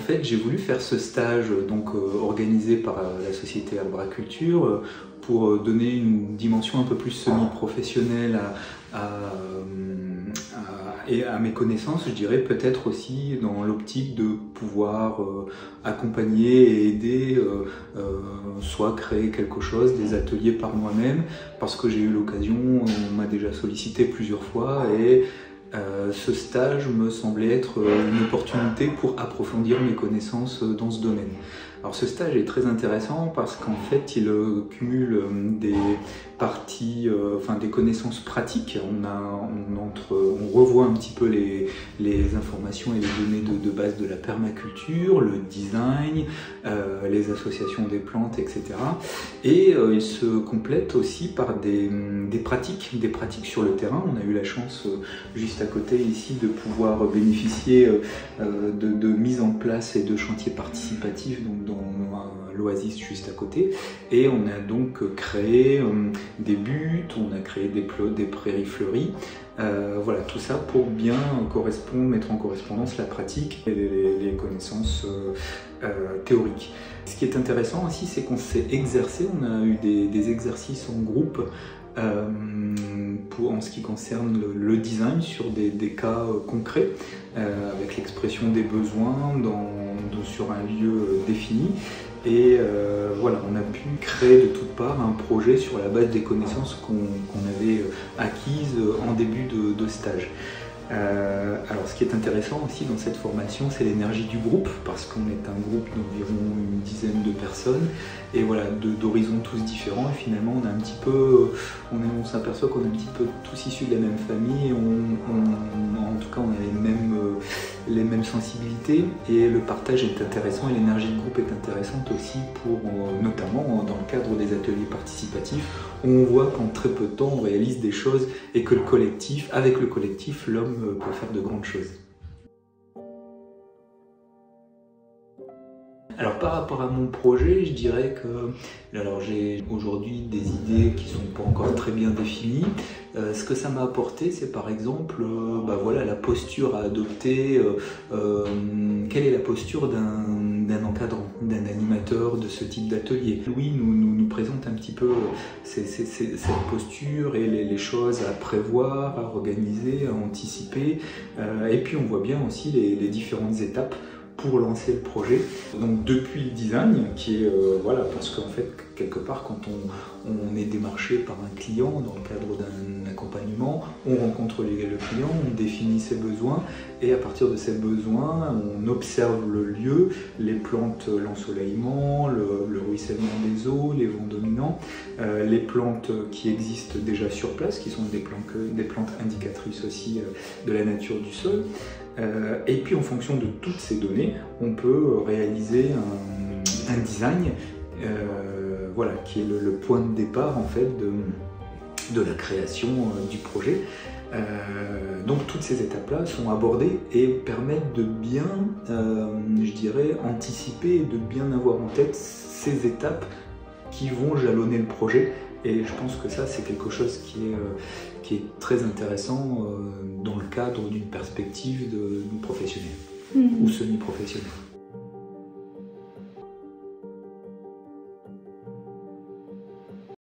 fait, j'ai voulu faire ce stage organisé par la société Albraculture pour donner une dimension un peu plus semi-professionnelle à mes connaissances, je dirais, peut-être aussi dans l'optique de pouvoir accompagner et aider, soit créer quelque chose, des ateliers par moi-même, parce que j'ai eu l'occasion, on m'a déjà sollicité plusieurs fois, et ce stage me semblait être une opportunité pour approfondir mes connaissances dans ce domaine. Alors ce stage est très intéressant parce qu'en fait il cumule des parties, des connaissances pratiques. On revoit un petit peu les informations et les données de base de la permaculture, le design, les associations des plantes, etc. Et il se complète aussi par des pratiques sur le terrain. On a eu la chance juste à côté ici de pouvoir bénéficier de mise en place et de chantiers participatifs donc dans l'oasis juste à côté, et on a donc créé des buttes, on a créé des prairies fleuries, voilà, tout ça pour bien mettre en correspondance la pratique et les connaissances théoriques. Ce qui est intéressant aussi, c'est qu'on s'est exercé, on a eu des exercices en groupe en ce qui concerne le design sur des cas concrets, avec l'expression des besoins sur un lieu défini. Et voilà, on a pu créer de toutes parts un projet sur la base des connaissances qu'on avait acquises en début de stage. Alors ce qui est intéressant aussi dans cette formation, c'est l'énergie du groupe, parce qu'on est un groupe d'environ une dizaine de personnes, et voilà, d'horizons tous différents, et finalement on s'aperçoit qu'on est un petit peu tous issus de la même famille, et en tout cas on a les mêmes sensibilités, et le partage est intéressant, et l'énergie de groupe est intéressante aussi pour, notamment dans le cadre des ateliers participatifs, où on voit qu'en très peu de temps on réalise des choses, et que avec le collectif, l'homme peut faire de grandes choses. Alors par rapport à mon projet, je dirais que j'ai aujourd'hui des idées qui ne sont pas encore très bien définies. Ce que ça m'a apporté, c'est par exemple voilà, la posture à adopter. Quelle est la posture d'un encadrant, d'un animateur de ce type d'atelier? Louis nous présente un petit peu cette posture et les choses à prévoir, à organiser, à anticiper. Et puis on voit bien aussi les différentes étapes pour lancer le projet. Donc depuis le design, qui est voilà, parce qu'en fait quelque part quand on est démarché par un client dans le cadre d'un accompagnement, on rencontre le client, on définit ses besoins, et à partir de ces besoins on observe le lieu, les plantes, l'ensoleillement, le ruissellement des eaux, les vents dominants, les plantes qui existent déjà sur place, qui sont des plantes indicatrices aussi de la nature du sol. Et puis en fonction de toutes ces données, on peut réaliser un design voilà, qui est le point de départ en fait de la création du projet. Donc toutes ces étapes-là sont abordées et permettent de bien, je dirais, anticiper et de bien avoir en tête ces étapes qui vont jalonner le projet. Et je pense que ça, c'est quelque chose qui est très intéressant dans le cadre d'une perspective professionnelle ou semi-professionnelle.